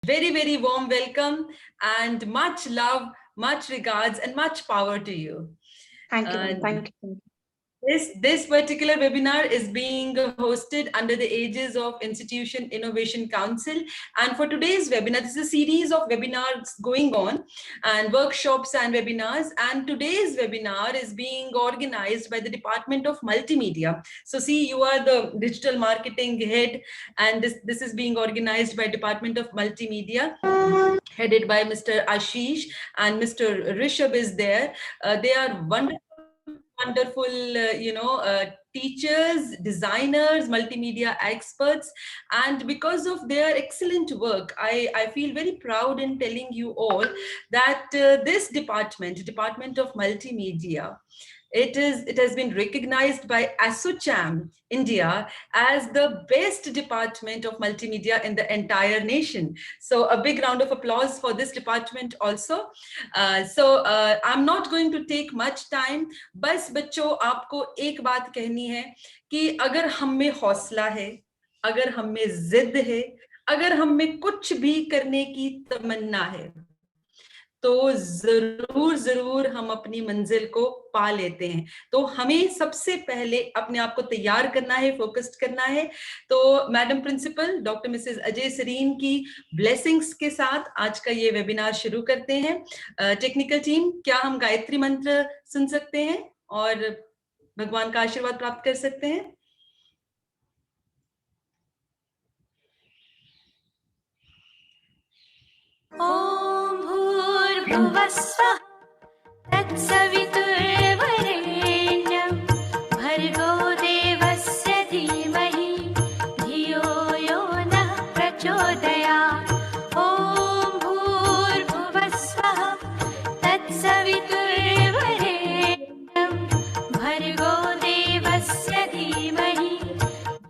Very, very warm welcome and much love, much regards, and much power to you. Thank you, ma'am. Thank you. This particular webinar is being hosted under the aegis of Institution Innovation Council. And for today's webinar, this is a series of webinars going on and workshops and webinars. And today's webinar is being organized by the Department of Multimedia. So see, you are the digital marketing head, and this is being organized by Department of Multimedia, headed by Mr. Ashish, and Mr. Rishabh is there. They are wonderful, teachers, designers, multimedia experts. And because of their excellent work, I feel very proud in telling you all that this Department of Multimedia, it has been recognized by ASSOCHAM India as the best department of multimedia in the entire nation. So a big round of applause for this department also. I'm not going to take much time. बस बच्चों, आपको एक बात कहनी है कि अगर हम में हौसला है, अगर हम में जिद है, अगर हम में कुछ भी करने की तमन्ना है, तो जरूर जरूर हम अपनी मंजिल को पा लेते हैं. तो हमें सबसे पहले अपने आप को तैयार करना है, फोकस्ड करना है. तो madam principal doctor Mrs Ajay Sarin की ब्लेसिंग्स के साथ आज का ये वेबिनार शुरू करते हैं. टेक्निकल टीम, क्या हम गायत्री मंत्र सुन सकते हैं और भगवान का आशीर्वाद प्राप्त कर सकते हैं? ॐ भूर्भुवस्वः तत्सवितुर्वरेण्यं भर्गो देवस्य धीमहि धियो यो नः प्रचोदयात्. ॐ भूर्भुवस्वः तत्सवितुर्वरेण्यं भर्गो देवस्य धीमहि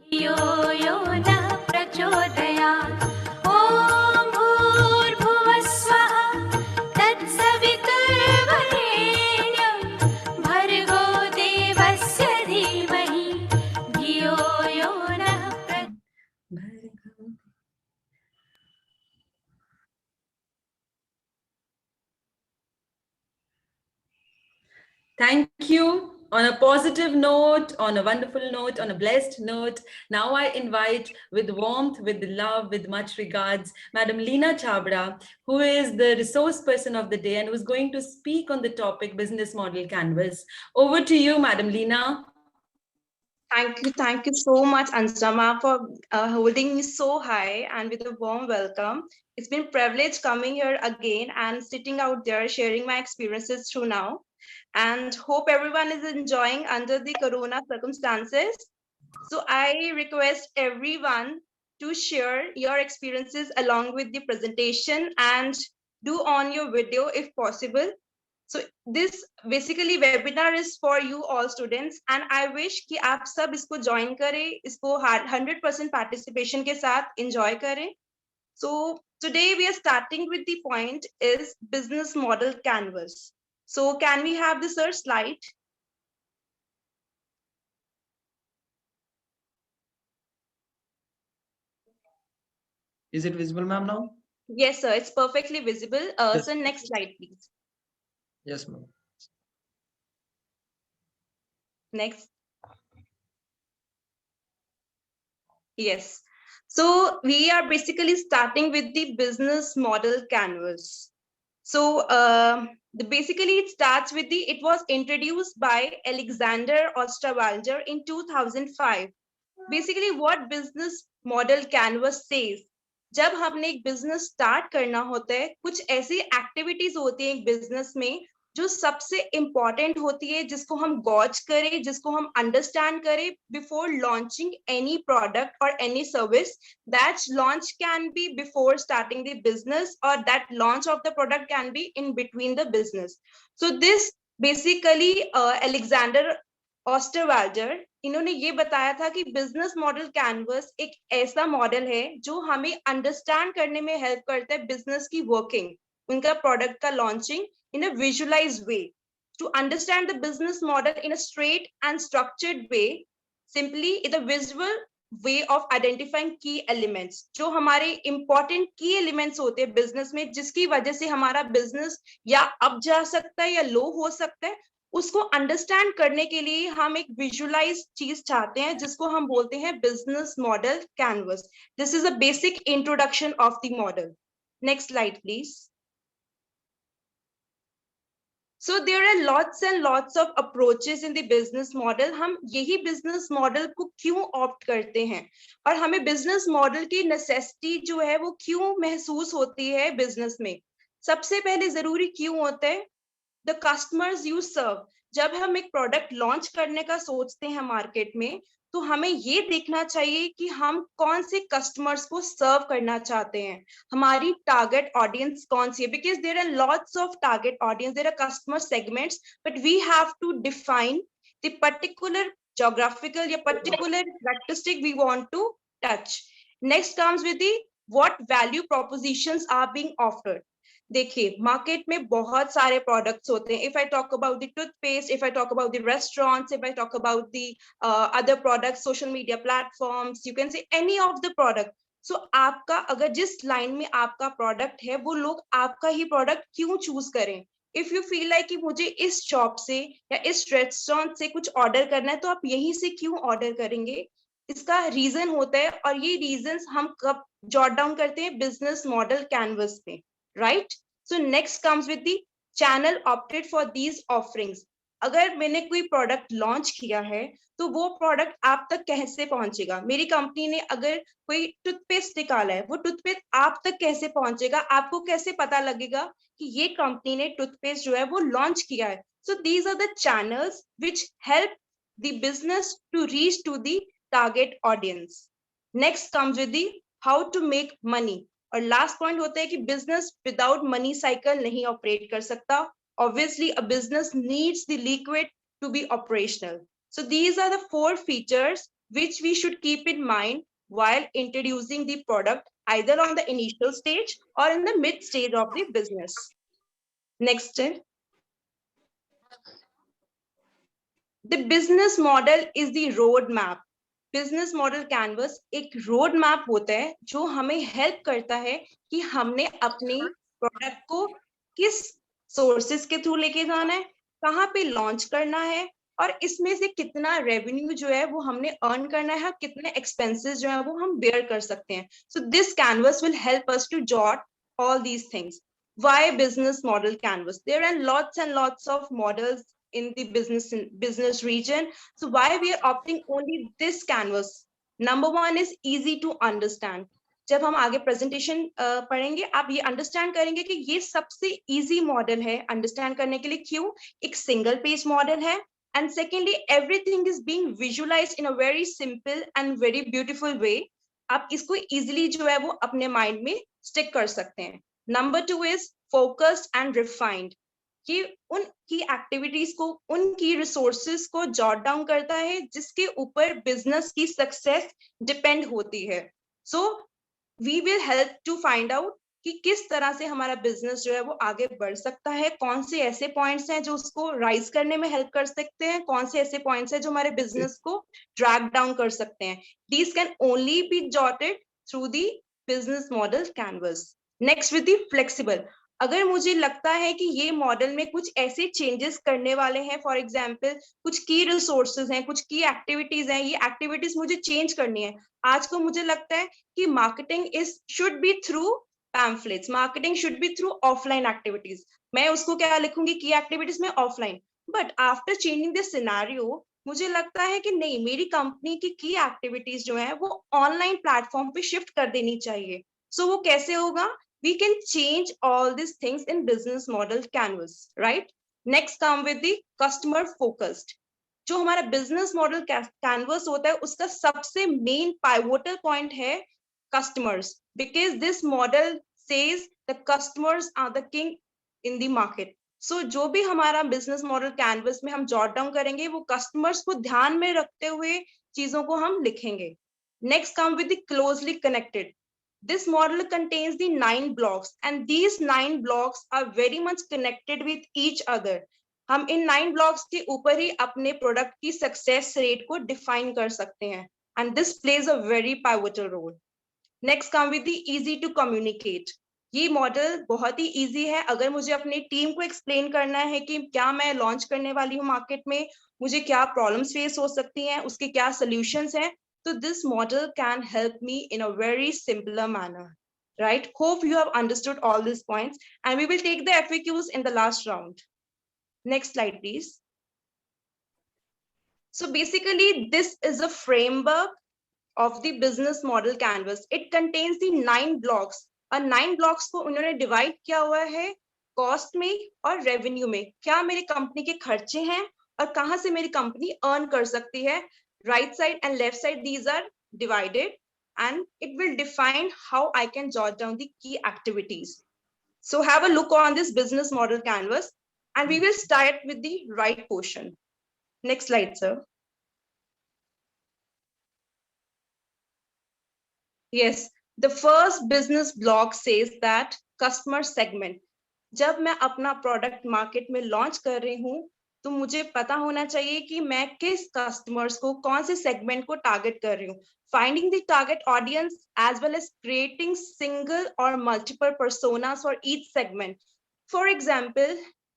धियो यो नः प्रचोदयात्. Thank you. On a positive note, on a wonderful note, on a blessed note, now I invite with warmth, with love, with much regards, Madam Leena Chabra, who is the resource person of the day and who is going to speak on the topic Business Model Canvas. Over to you, Madam Leena. Thank you so much, Anjama, for holding me so high and with a warm welcome. It's been a privilege coming here again and sitting out there sharing my experiences through now. And hope everyone is enjoying under the corona circumstances. So I request everyone to share your experiences along with the presentation and do on your video if possible. So this basically webinar is for you all students and I wish कि आप सब इसको join करें, इसको 100% participation के साथ enjoy करें. So today we are starting with the point is business model canvas. So can we have the sir slide? Is it visible, ma'am, now? Yes, sir. It's perfectly visible. Yes. So next slide, please. Yes, ma'am. Next. Yes. So we are basically starting with the business model canvas. So basically it starts with it was introduced by Alexander Osterwalder in 2005. Basically what business model canvas says, जब हमने एक business start करना होता है, कुछ ऐसी activities होती हैं एक बिजनेस में जो सबसे इंपॉर्टेंट होती है, जिसको हम गॉज करें, जिसको हम अंडरस्टैंड करें बिफोर लॉन्चिंग एनी प्रोडक्ट और any service. That launch can be before starting the business और that launch of the product can be in between the business. So this basically Alexander Osterwalder, इन्होंने ये बताया था कि business model canvas एक ऐसा model है जो हमें अंडरस्टैंड करने में हेल्प करता है बिजनेस की वर्किंग, उनका प्रोडक्ट का launching in a visualized way. To understand the business model in a straight and structured way, simply the visual way of identifying की एलिमेंट्स, जो हमारे इंपॉर्टेंट की एलिमेंट्स होते हैं बिजनेस में, जिसकी वजह से हमारा बिजनेस या अप जा सकता है या लो हो सकता है, उसको अंडरस्टैंड करने के लिए हम एक विजुअलाइज चीज चाहते हैं, जिसको हम बोलते हैं business model canvas. This is a basic introduction of the model. Next slide please. So there are lots and lots of approaches in the business model. हम यही business model को क्यों opt करते हैं, और हमें business model की necessity जो है वो क्यों महसूस होती है business में. सबसे पहले जरूरी क्यों होता है, the customers you serve. जब हम एक प्रोडक्ट लॉन्च करने का सोचते हैं मार्केट में, तो हमें ये देखना चाहिए कि हम कौन से कस्टमर्स को सर्व करना चाहते हैं, हमारी टारगेट ऑडियंस कौन सी है. Because there are lots of target audience, there are customer segments, but we have to define the particular geographical या particular characteristic we want to touch. Next comes with the what value propositions are being offered. देखिए market में बहुत सारे products होते हैं. If I talk about the toothpaste, if I talk about the restaurants, if I talk about the other products, social media platforms, you can say any of the product. So आपका अगर जिस line में आपका product है, वो लोग आपका ही product क्यों चूज करें. इफ यू फील लाइक कि मुझे इस शॉप से या इस रेस्टोरेंट से कुछ ऑर्डर करना है, तो आप यहीं से क्यों ऑर्डर करेंगे. इसका रीजन होता है, और ये रीजंस हम कब जॉट डाउन करते हैं, बिजनेस मॉडल कैनवस पे. Right? So next comes with the channel opted for these offerings. अगर मैंने कोई प्रोडक्ट लॉन्च किया है, तो वो प्रोडक्ट आप तक कैसे पहुंचेगा. मेरी कंपनी ने अगर कोई टूथपेस्ट निकाला है, वो टूथपेस्ट आप तक कैसे पहुंचेगा, आपको कैसे पता लगेगा कि ये कंपनी ने टूथपेस्ट जो है वो लॉन्च किया है. So these are the channels which help the business to reach to the target audience. Next comes with the how to make money. और लास्ट पॉइंट होता है कि बिजनेस विदाउट मनी साइकिल नहीं ऑपरेट कर सकता. Obviously a business needs the liquid to be operational. So these are the 4 features which we should keep in mind while introducing the product, either on the initial stage or in the mid stage of the business. Next, the business model is the roadmap. Business model canvas एक road map होता है, जो हमें help करता है कि हमने अपनी प्रोडक्ट को किस सोर्सेस के थ्रू लेके जाना है, कहाँ पे लॉन्च करना है, और इसमें से कितना रेवेन्यू जो है वो हमने अर्न करना है, कितने एक्सपेंसेस जो है वो हम बेयर कर सकते हैं. So this canvas will help us to jot all these things. Why business model canvas? There are lots and lots of models in the business region. So why we are opting only this canvas? Number one is easy to understand. जब हम आगे presentation पढ़ेंगे, आप ये understand करेंगे कि ये सबसे इजी मॉडल है अंडरस्टैंड करने के लिए. क्यों? एक सिंगल पेज मॉडल है, and secondly everything is being visualised in a very simple and very beautiful way. आप इसको इजिली जो है वो अपने माइंड में स्टिक कर सकते हैं. Number 2 is focused and refined. कि उन की एक्टिविटीज को, उनकी रिसोर्सेज को जॉट डाउन करता है, जिसके ऊपर बिजनेस की सक्सेस डिपेंड होती है. So we will help to find out कि किस तरह से हमारा बिजनेस जो है वो आगे बढ़ सकता है, कौन से ऐसे पॉइंट्स हैं जो उसको राइज करने में हेल्प कर सकते हैं, कौन से ऐसे पॉइंट्स हैं जो हमारे बिजनेस को ड्रैग डाउन कर सकते हैं. These can only be jotted through the business model canvas. Next with the flexible. अगर मुझे लगता है कि ये मॉडल में कुछ ऐसे चेंजेस करने वाले हैं, फॉर एग्जांपल कुछ की रिसोर्सेज हैं, कुछ की एक्टिविटीज हैं, ये एक्टिविटीज मुझे चेंज करनी है. आज को मुझे लगता है कि marketing should be through pamphlets, marketing should be through offline activities. मैं उसको क्या लिखूंगी, की एक्टिविटीज में offline. But after changing this scenario, मुझे लगता है कि नहीं, मेरी कंपनी की एक्टिविटीज जो है वो ऑनलाइन प्लेटफॉर्म पे शिफ्ट कर देनी चाहिए. सो वो कैसे होगा? We can change all these things in business model canvas, right? Next come with the customer focused. जो हमारा business model canvas होता है, उसका सबसे main pivotal point है customers, because this model says the customers are the king in the market. So जो भी हमारा business model canvas में हम jot down करेंगे, वो customers को ध्यान में रखते हुए चीजों को हम लिखेंगे. Next come with the closely connected. This model contains the 9 blocks, and these 9 blocks are very much connected with each other. हम इन 9 blocks के ऊपर ही अपने प्रोडक्ट की सक्सेस रेट को डिफाइन कर सकते हैं. and this plays a very pivotal role. Next come with the easy to communicate. ये मॉडल बहुत ही इजी है. अगर मुझे अपनी टीम को एक्सप्लेन करना है कि क्या मैं लॉन्च करने वाली हूँ मार्केट में, मुझे क्या प्रॉब्लम्स फेस हो सकती हैं, उसके क्या सॉल्यूशंस हैं, तो this model can help me in a very simpler manner. Right? Hope you have understood all these points, and we will take the FAQs in the last round. Next slide, please. So basically, this is a framework of the business model canvas. It contains the 9 blocks. और 9 blocks को उन्होंने divide किया हुआ है cost में और revenue में. क्या मेरी कंपनी के खर्चे हैं और कहाँ से मेरी कंपनी earn कर सकती है. Right side and left side, these are divided, and it will define how I can jot down the key activities. So have a look on this business model canvas, and we will start with the right portion. Next slide, sir. Yes, the first business block says that customer segment. जब मैं अपना product market में launch कर रही हूँ, तो मुझे पता होना चाहिए कि मैं किस कस्टमर्स को, कौन से सेगमेंट को टारगेट कर रही हूँ. Finding the target audience as well as creating single or multiple personas for each segment. For example,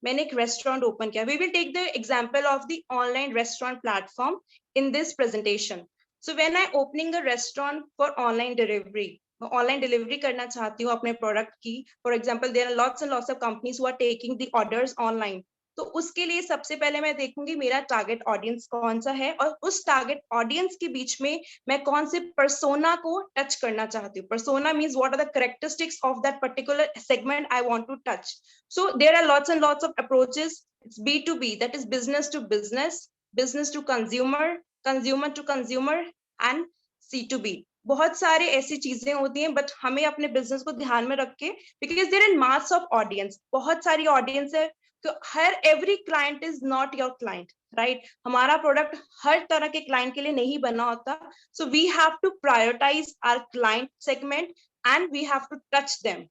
मैंने एक रेस्टोरेंट ओपन किया. We will take the example of the online restaurant platform in this presentation. So when I opening a restaurant for online delivery, online delivery करना चाहती हूँ अपने product की. For example there are lots and lots of companies who are taking the orders online. तो उसके लिए सबसे पहले मैं देखूंगी मेरा टारगेट ऑडियंस कौन सा है, और उस टारगेट ऑडियंस के बीच में मैं कौन से पर्सोना को टच करना चाहती हूँ. Persona means what are the characteristics of that particular segment I want to touch. So there are lots and lots of approaches. It's B2B, that is business to business, business to consumer, consumer to consumer, and C2B. बहुत सारे ऐसी चीजें होती हैं, but हमें अपने business को ध्यान में रख के, because there are mass of audience, बहुत सारी ऑडियंस है, तो हर every client is not your client, right. हमारा प्रोडक्ट हर तरह के क्लाइंट के लिए नहीं बना होता. So we have to prioritise our client segment and we have to touch them.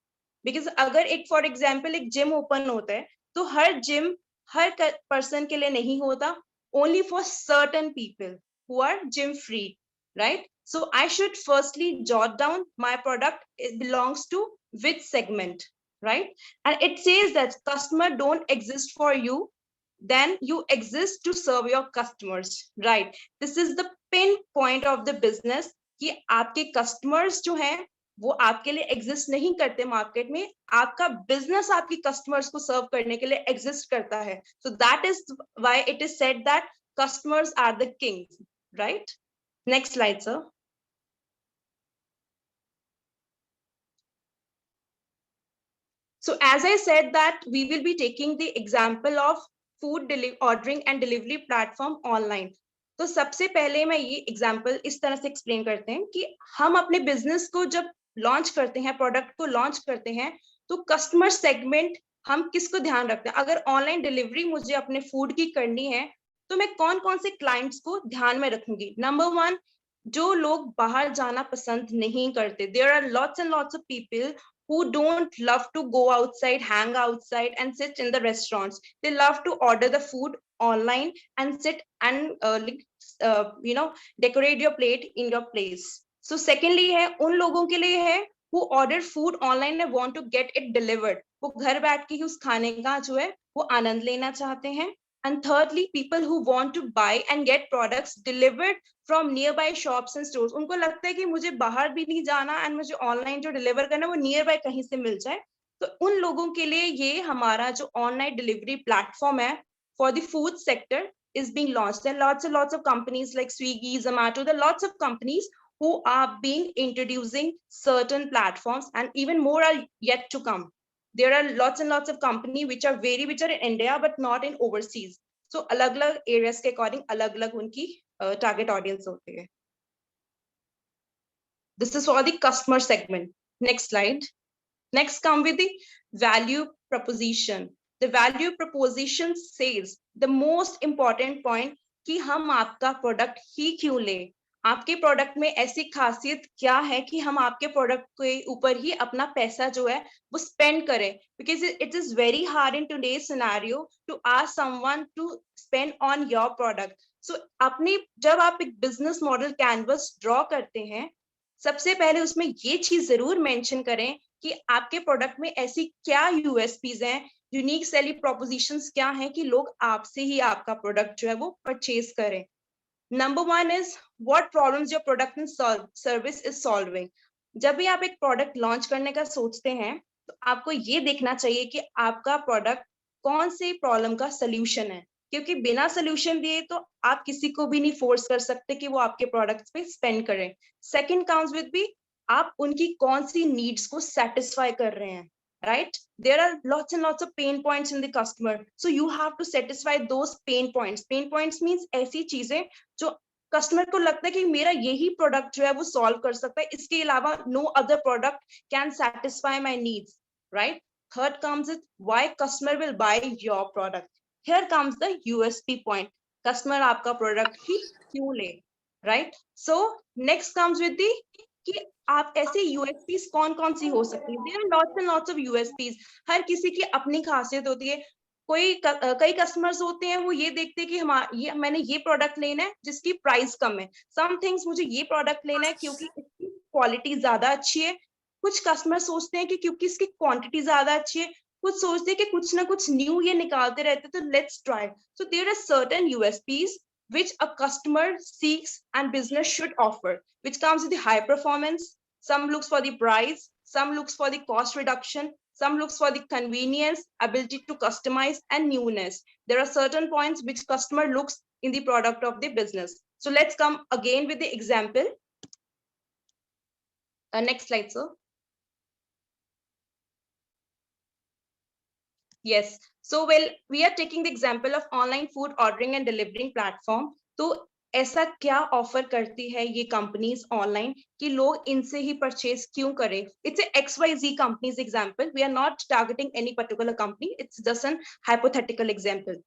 Because अगर एक फॉर एग्जाम्पल एक जिम ओपन होता है, तो हर जिम हर पर्सन के लिए नहीं होता, only for certain people who are gym free, right? So I should firstly jot down my product, it belongs to which segment, right? And it says that customer don't exist for you, then you exist to serve your customers, right? This is the pin point of the business, कि आपके customers जो हैं वो आपके लिए exist नहीं करते market में, आपका business आपकी customers को serve करने के लिए exist करता है. So that is why it is said that customers are the kings, right? Next slide, sir. So as I said that we will be taking the example of food ordering and delivery platform online. तो सबसे पहले मैं ये example इस तरह से explain करते हैं कि हम अपने business को जब launch करते हैं, product को launch करते हैं, तो customer segment हम किसको ध्यान रखते हैं. अगर online delivery मुझे अपने food की करनी है, तो मैं कौन कौन से clients को ध्यान में रखूंगी. Number one, जो लोग बाहर जाना पसंद नहीं करते. There are lots and lots of people who don't love to go outside, hang outside and sit in the restaurants. They love to order the food online and sit and decorate your plate in your place. So secondly है उन लोगों के लिए है who order food online and want to get it delivered. वो घर बैठ के ही उस खाने का जो है वो आनंद लेना चाहते हैं. And thirdly, people who want to buy and get products delivered from nearby shops and stores. उनको लगता है कि मुझे बाहर भी नहीं जाना and मुझे online जो deliver करना वो nearby कहीं से मिल जाए. तो उन लोगों के लिए ये हमारा जो online delivery platform है for the food sector is being launched. There are lots and lots of companies like Swiggy, Zomato. There are lots of companies who are being introducing certain platforms, and even more are yet to come. There are lots and lots of companies which are in India but not in overseas. So अलग-अलग areas के according अलग-अलग उनकी target audience होती है. This is for the customer segment. Next slide. Next come with the value proposition. The value proposition says the most important point कि हम आपका product ही क्यों लें. आपके प्रोडक्ट में ऐसी खासियत क्या है कि हम आपके प्रोडक्ट के ऊपर ही अपना पैसा जो है वो स्पेंड करें. Because it is very hard in today's scenario to ask someone to spend on your product. So आपने जब आप एक बिजनेस मॉडल कैनवस ड्रॉ करते हैं, सबसे पहले उसमें ये चीज जरूर मेंशन करें कि आपके प्रोडक्ट में ऐसी क्या यूएसपीज हैं, यूनिक सेलिंग प्रोपोजिशंस क्या हैं कि लोग आपसे ही आपका प्रोडक्ट जो है वो परचेज करें. Number one is what problems your product and service is solving. जब भी आप एक प्रोडक्ट लॉन्च करने का सोचते हैं तो आपको ये देखना चाहिए कि आपका प्रोडक्ट कौन से प्रॉब्लम का सोल्यूशन है, क्योंकि बिना सोल्यूशन दिए तो आप किसी को भी नहीं फोर्स कर सकते कि वो आपके प्रोडक्ट्स पे स्पेंड करें. सेकंड काउंट्स विद भी आप उनकी कौन सी नीड्स को सेटिस्फाई कर रहे हैं, right? There are lots and lots of pain points in the customer, so you have to satisfy those pain points. Pain points means ऐसी चीजें जो कस्टमर को लगता है कि मेरा यही प्रोडक्ट जो है वो सॉल्व कर सकता है, इसके अलावा no other product can satisfy my needs, right? Third comes it why customer will buy your product. Here comes the USP point, customer आपका प्रोडक्ट ही क्यों ले, right? So next comes with the कि आप ऐसे यूएसपीज कौन कौन सी हो सकती है. There are lots and lots of USPs. हर किसी की अपनी खासियत होती है. कई कस्टमर्स होते हैं वो ये देखते हैं कि मैंने ये प्रोडक्ट लेना है जिसकी प्राइस कम है. सम थिंग्स मुझे ये प्रोडक्ट लेना है क्योंकि इसकी क्वालिटी ज्यादा अच्छी है. कुछ कस्टमर सोचते हैं कि क्योंकि इसकी क्वांटिटी ज्यादा अच्छी है. कुछ सोचते हैं कि कुछ ना कुछ न्यू ये निकालते रहते तो let's try. So there are certain USPs which a customer seeks and business should offer, which comes with the high performance. Some looks for the price, some looks for the cost reduction, some looks for the convenience, ability to customize, and newness. There are certain points which customer looks in the product of the business. So let's come again with the example. Next slide, sir. Yes. So well, we are taking the example of online food ordering and delivering platform. तो ऐसा क्या offer करती है ये companies online कि लोग इनसे ही purchase क्यों करें? It's XYZ company's example. We are not targeting any particular company. It's just an hypothetical example.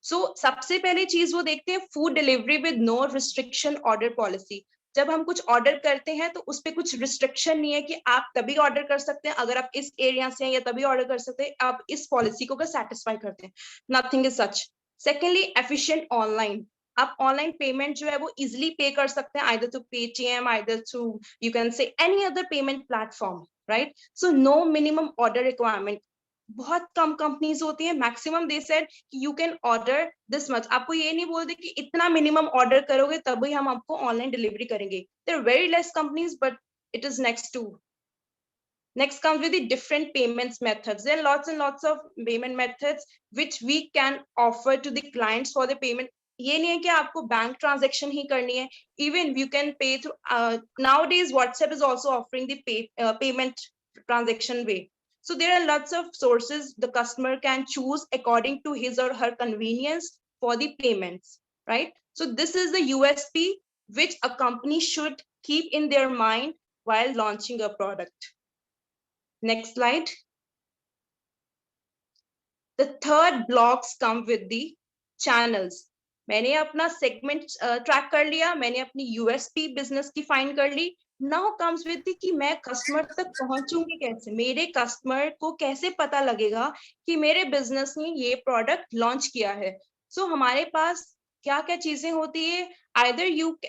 So सबसे पहले चीज वो देखते हैं food delivery with no restriction order policy. जब हम कुछ ऑर्डर करते हैं तो उस पर कुछ रिस्ट्रिक्शन नहीं है कि आप तभी ऑर्डर कर सकते हैं अगर आप इस एरिया से हैं, या तभी ऑर्डर कर सकते हैं आप इस पॉलिसी को अगर सेटिस्फाई करते हैं. Nothing is such. Secondly, efficient online. आप ऑनलाइन पेमेंट जो है वो इजिली पे कर सकते हैं, either through Paytm, either through you can say any other payment platform, right? So no minimum order requirement. बहुत कम कंपनीज होती है, मैक्सिमम दे सेड कि you can order this much. आपको ये नहीं बोलते कि इतना मिनिमम ऑर्डर करोगे तभी हम आपको ऑनलाइन डिलीवरी करेंगे. There are very less companies but it is next to. Next comes with the different payments methods. There are lots and lots of payment methods which we can offer to the clients for the payment. ये नहीं है कि आपको bank transaction ही करनी है. Even you can pay through nowadays WhatsApp is also offering the payment transaction way. So there are lots of sources the customer can choose according to his or her convenience for the payments, right? So this is the USP which a company should keep in their mind while launching a product. Next slide. The third blocks come with the channels. मैंने अपना segment track कर लिया, मैंने अपनी USP business की find कर ली. Now comes with कि मैं कस्टमर तक पहुंचूंगी कैसे, मेरे कस्टमर को कैसे पता लगेगा कि मेरे बिजनेस ने ये प्रोडक्ट लॉन्च किया है. सो हमारे पास क्या क्या चीजें होती है? Either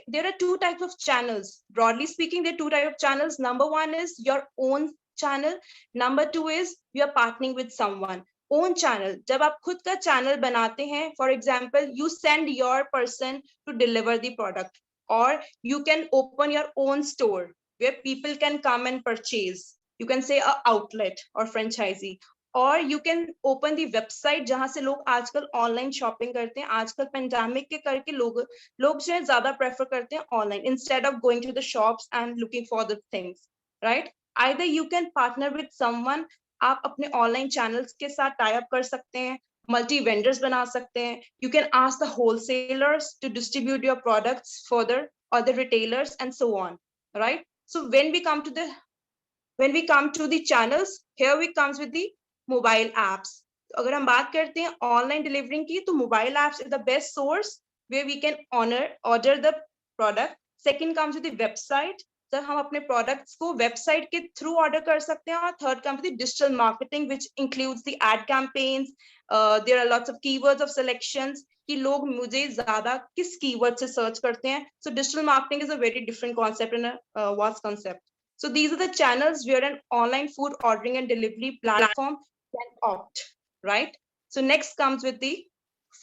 there are two types of channels. Broadly speaking, there are two types of channels. Number one is your own channel. Number two is you are partnering with someone. Own channel, जब आप खुद का channel बनाते हैं, for example you send your person to deliver the product, और you can open your own store where people can come and purchase. You can say outlet और franchisee, और you can open the website जहां से लोग आजकल online shopping करते हैं. आजकल पेंडेमिक के करके लोग जो है ज्यादा प्रेफर करते हैं online instead of going to the shops and looking for the things, right? Either you can partner with someone. आप अपने ऑनलाइन चैनल्स के साथ टाई अप कर सकते हैं, मल्टी वेंडर्स बना सकते हैं. You can ask the wholesalers to distribute your products further, और the retailers and so on, right? So when we come to the channels, here we comes with the mobile apps. तो अगर हम बात करते हैं ऑनलाइन डिलीवरी की, तो mobile apps is the best source where we can order the product. Second comes with the website. Sir हम अपने प्रोडक्ट्स को वेबसाइट के थ्रू ऑर्डर कर सकते हैं, और third come with digital marketing which includes the ad campaigns, there are lots of keywords of selections कि लोग मुझे ज्यादा किस कीवर्ड से सर्च करते हैं. So digital marketing is a very different concept and a vast concept. So these are the channels where an online food ordering and delivery platform can opt, right? So next comes with the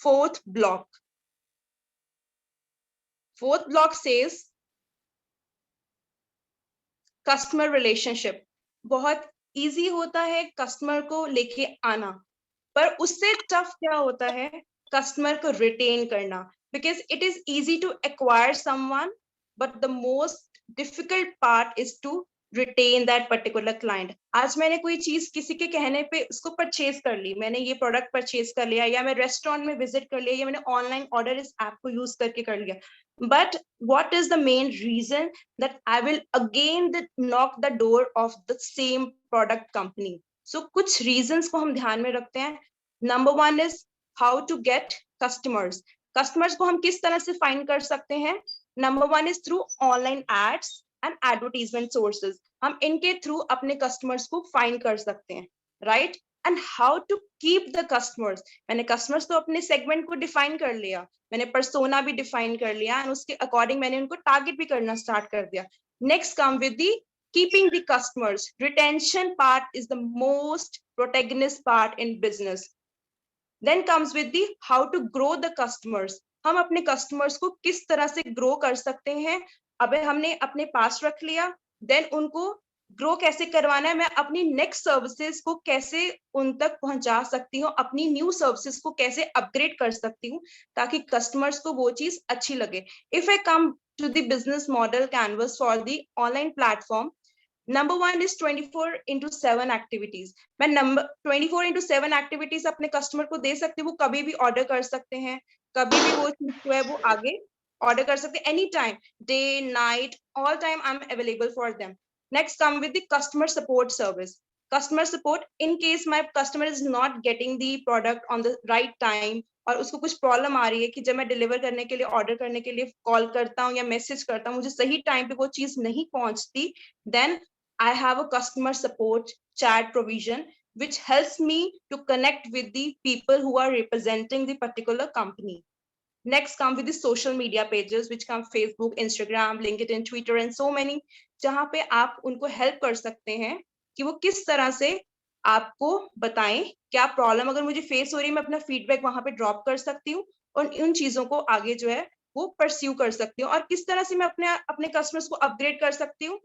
fourth block. Fourth block says customer relationship. बहुत easy होता है customer को लेके आना, पर उससे tough क्या होता है customer को retain करना, because it is easy to acquire someone, but the most difficult part is to retain that particular client. आज मैंने कोई चीज किसी के कहने पे उसको परचेज कर ली, मैंने ये प्रोडक्ट परचेज कर लिया, या मैं रेस्टोरेंट में विजिट कर लिया, या मैंने ऑनलाइन ऑर्डर इस ऐप को यूज करके कर लिया, but what is the main reason that I will again knock the door of the same product company? So कुछ reasons को हम ध्यान में रखते हैं. Number one is how to get customers. Customers को हम किस तरह से find कर सकते हैं? Number one is through online ads and advertisement sources. हम इनके थ्रू अपने customers को find कर सकते हैं, right? And how to keep the customers. मैंने customers तो अपने segment को define कर लिया, मैंने persona भी define कर लिया, and उसके according मैंने उनको target भी करना start कर दिया. Next come with the keeping the customers. Retention part is the most protagonist part in business. Then comes with the how to grow the customers. हम अपने customers को किस तरह से grow कर सकते हैं. अबे हमने अपने पास रख लिया, then उनको ग्रो कैसे करवाना है, मैं अपनी नेक्स्ट सर्विसेज को कैसे उन तक पहुंचा सकती हूँ, अपनी न्यू सर्विसेज को कैसे अपग्रेड कर सकती हूँ ताकि कस्टमर्स को वो चीज अच्छी लगे. If I come to the business model canvas for the online platform, number one is 24/7 activities. मैं नंबर 24/7 एक्टिविटीज अपने कस्टमर को दे सकती हूँ, वो कभी भी ऑर्डर कर सकते हैं, कभी भी वो चीज जो है वो आगे ऑर्डर कर सकते हैं, any time, day night, all time I am available for them. Next come with the customer support service. Customer support in case my customer is not getting the product on the right time, और उसको कुछ problem आ रही है कि जब मैं deliver करने के लिए ऑर्डर करने के लिए कॉल करता हूँ या मैसेज करता हूँ, मुझे सही टाइम पे वो चीज नहीं पहुंचती, then I have a customer support chat provision which helps me to connect with the people who are representing the particular company. Next come with the social media pages which come Facebook, Instagram, LinkedIn, Twitter and so many, जहाँ पे आप उनको help कर सकते हैं कि वो किस तरह से आपको बताएं क्या प्रॉब्लम अगर मुझे फेस हो रही है, मैं अपना फीडबैक वहां पे ड्रॉप कर सकती हूँ और उन चीजों को आगे जो है वो परस्यू कर सकती हूँ. और किस तरह से मैं अपने कस्टमर्स को अपग्रेड कर सकती हूँ,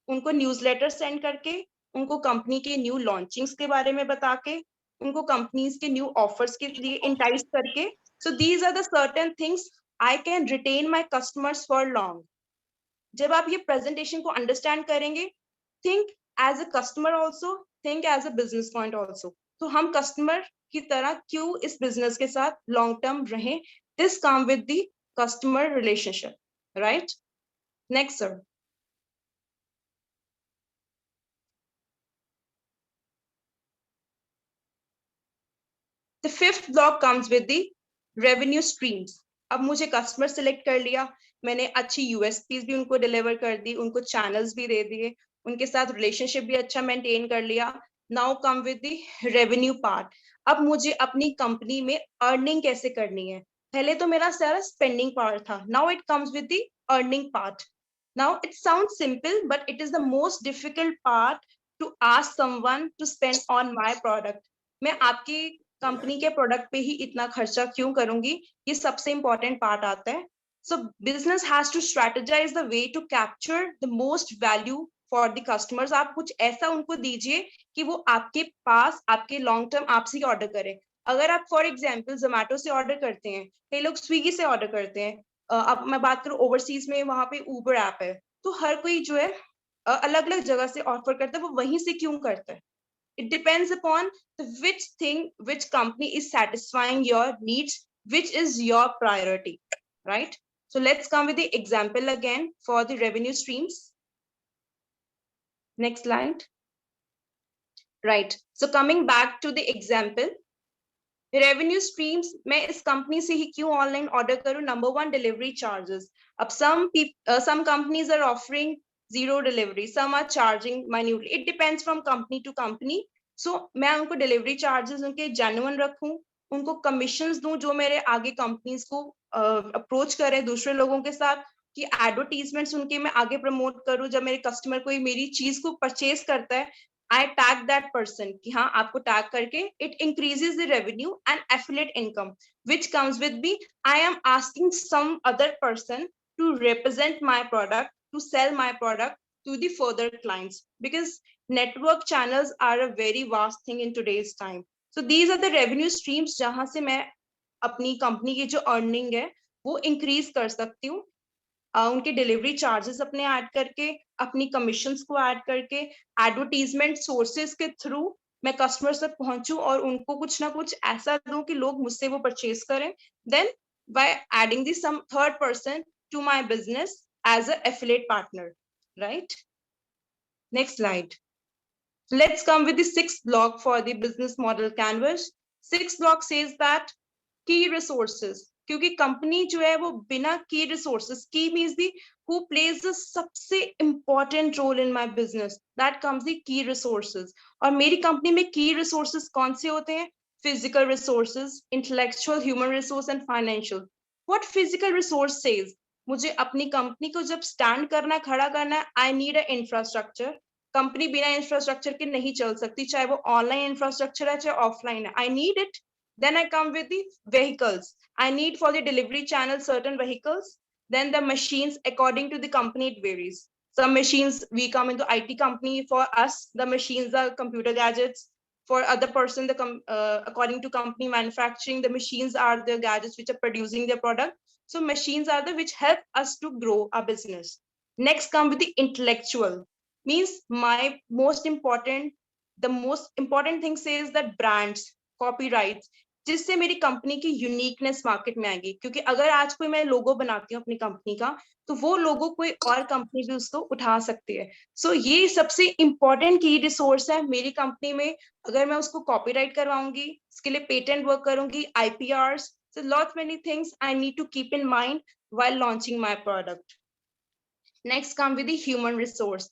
उनको न्यूज़लेटर सेंड करके, उनको कंपनी के न्यू लॉन्चिंग्स के बारे में बता के, उनको कंपनीज के न्यू ऑफर्स के लिए इंटाइस करके. So these are the certain things I can retain my customers for long. जब आप ये presentation को understand करेंगे, think as a customer also, think as a business point also. तो हम customer की तरह क्यों इस business के साथ long term रहें? This come with the customer relationship, right? Next, sir. The fifth block comes with the revenue streams. अब मुझे कस्टमर सिलेक्ट कर लिया, मैंने अच्छी यूएसपीज भी उनको डिलीवर कर दी, उनको चैनल्स भी दे दिए, उनके साथ रिलेशनशिप भी अच्छा मेंटेन कर लिया. Now come with the revenue part. अब मुझे अपनी कंपनी में अर्निंग कैसे करनी है. पहले तो मेरा सारा स्पेंडिंग पार्ट था, now it comes with the earning part. Now it sounds simple but it is the most difficult part to ask someone to spend on my product. मैं आपकी कंपनी के प्रोडक्ट पे ही इतना खर्चा क्यों करूंगी, ये सबसे इंपॉर्टेंट पार्ट आता है. So business has to strategize the way to capture the most value for the customers. आप कुछ ऐसा उनको दीजिए कि वो आपके पास आपके लॉन्ग टर्म आपसे ऑर्डर करें. अगर आप फॉर एग्जाम्पल जोमेटो से ऑर्डर करते हैं, कई लोग स्विगी से ऑर्डर करते हैं, अब मैं बात करूं ओवरसीज में वहां पे उबर ऐप है, तो हर कोई जो है अलग अलग जगह से ऑफर करता है, वो वहीं से क्यों करता है. It depends upon which company is satisfying your needs, which is your priority, right? So let's come with the example again for the revenue streams. Next slide. Right. So coming back to the example, revenue streams, मैं इस company से ही क्यों online order करूँ? Number one, delivery charges. अब some companies are offering zero delivery, some are charging minutely, it depends from company to company. So मैं उनको delivery charges उनके genuine रखूं, उनको कमीशंस दूं जो मेरे आगे कंपनीज को अप्रोच करें दूसरे लोगों के साथ, कि एडवर्टीजमेंट्स उनके मैं आगे प्रमोट करूं, जब मेरे कस्टमर कोई मेरी चीज को परचेज करता है आई टैग दैट पर्सन कि हाँ आपको टैग करके, it increases the revenue and affiliate income which comes with me. I am asking some other person to represent my product, to sell my product to the further clients, because network channels are a very vast thing in today's time. So these are the revenue streams जहां से मैं अपनी company की जो earning है वो increase कर सकती हूँ, उनके डिलीवरी चार्जेस अपने ऐड करके, अपनी कमीशंस को ऐड करके, एडवर्टीजमेंट सोर्सेस के थ्रू मैं कस्टमर तक पहुंचूं और उनको कुछ ना कुछ ऐसा दूं कि लोग मुझसे वो परचेज करें, then by adding this some third person to my business as a affiliate partner, right? Next slide. Let's come with the sixth block for the business model canvas. Sixth block says that key resources, क्योंकि company जो है वो बिना की resources, key means the who plays the सबसे important role in my business, that comes the key resources. और मेरी company में की रिसोर्सेज कौन से होते हैं? Physical resources, intellectual, human resource and financial. What physical resource says, मुझे अपनी कंपनी को जब स्टैंड करना है, खड़ा करना है, I need a infrastructure. Company बिना इंफ्रास्ट्रक्चर के नहीं चल सकती, चाहे वो ऑनलाइन इंफ्रास्ट्रक्चर है चाहे ऑफलाइन है, I need it. Then I come with the vehicles. I need for the delivery channel certain vehicles. Then the machines, according to the company, it varies. Some machines, we come into IT company. For us, the machines are computer gadgets. For other person, according to company manufacturing, the machines are the gadgets which are producing their product. So machines are the which help us to grow our business. Next come with the intellectual. Means the most important thing says that brands, copyrights, जिससे मेरी company की uniqueness market में आएगी. क्योंकि अगर आज कोई मैं लोगो बनाती हूँ अपनी कंपनी का, तो वो लोगो कोई और कंपनी भी उसको उठा सकती है. सो ये सबसे इंपॉर्टेंट की रिसोर्स है मेरी कंपनी में. अगर मैं उसको कॉपीराइट करवाऊंगी, इसके लिए पेटेंट वर्क करूंगी, IPRs, so lots many things I need to keep in mind while launching my product. Next come with the human resource.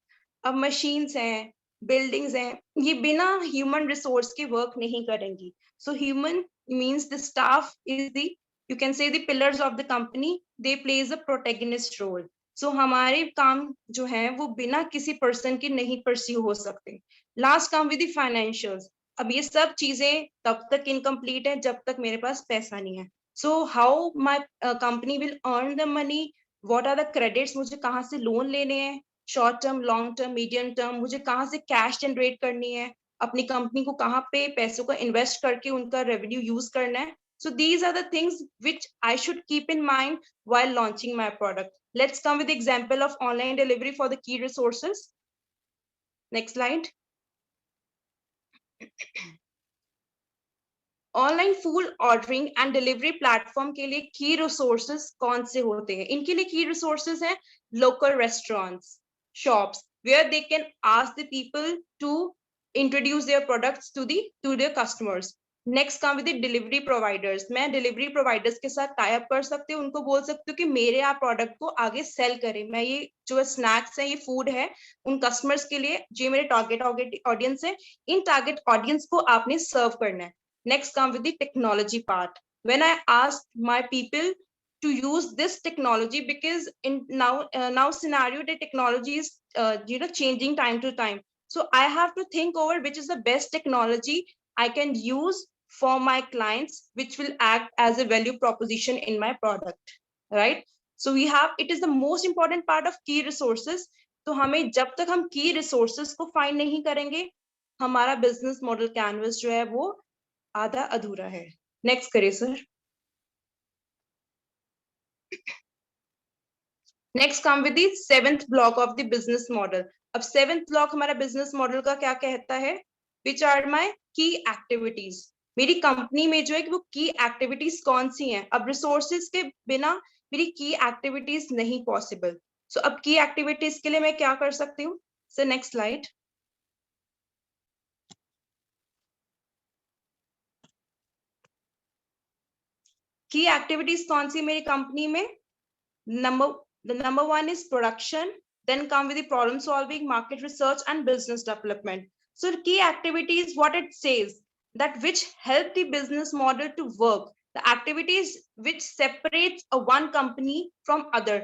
अब machines हैं, buildings हैं, ये बिना human resource के work नहीं करेंगी. So human means the staff is the, you can say, the pillars of the company. They plays a protagonist role. So हमारे काम जो है वो बिना किसी person के नहीं pursue हो सकते. Last come with the financials. अब ये सब चीजें तब तक incomplete है जब तक मेरे पास पैसा नहीं है. So how my company will earn the money? What are the credits? मुझे कहाँ से लोन लेने हैं, short term, long term, medium term, मुझे कहाँ से कैश जनरेट करनी है, अपनी कंपनी को कहाँ पे पैसों को इन्वेस्ट करके उनका रेवेन्यू यूज करना है. So these are the things which I should keep in mind while launching my product. Let's come with the example of online delivery for the key resources. Next slide. Online food ordering and delivery platform के लिए की resources कौन से होते हैं? इनके लिए की रिसोर्सेज हैं local restaurants, shops, where they can ask the people to introduce their products to their customers. Next come with delivery providers. मैं डिलीवरी प्रोवाइडर्स के साथ टाई अप कर सकती हूँ, उनको बोल सकती हूँ कि मेरे आप प्रोडक्ट को आगे सेल करें. मैं ये जो स्नैक्स है, ये फूड है, उन कस्टमर्स के लिए जो मेरे टारगेट ऑडियंस है, इन टारगेट ऑडियंस को आपने सर्व करना है. Next come with the technology part. When I ask my people to use this technology, because in now scenario the technology is changing time to time. So I have to think over which is the best technology I can use for my clients, which will act as a value proposition in my product, right? So it is the most important part of key resources. तो हमें जब तक हम key resources को find नहीं करेंगे, हमारा business model canvas जो है वो आधा अधूरा है. नेक्स्ट करिए sir. Next come with the seventh block of the business model. अब सेवेंथ ब्लॉक हमारा बिजनेस मॉडल का क्या कहता है? विच आर माय की एक्टिविटीज. मेरी कंपनी में जो है वो की एक्टिविटीज कौन सी हैं? अब रिसोर्सेज के बिना मेरी की एक्टिविटीज नहीं पॉसिबल. सो अब की एक्टिविटीज के लिए मैं क्या कर सकती हूँ? Sir next slide. की एक्टिविटीज कौन सी मेरी कंपनी में? Number 1 is production, Then come with the problem solving, market research, and business development. So key activities, what it says, that which help the business model to work, the activities which separates a one company from other.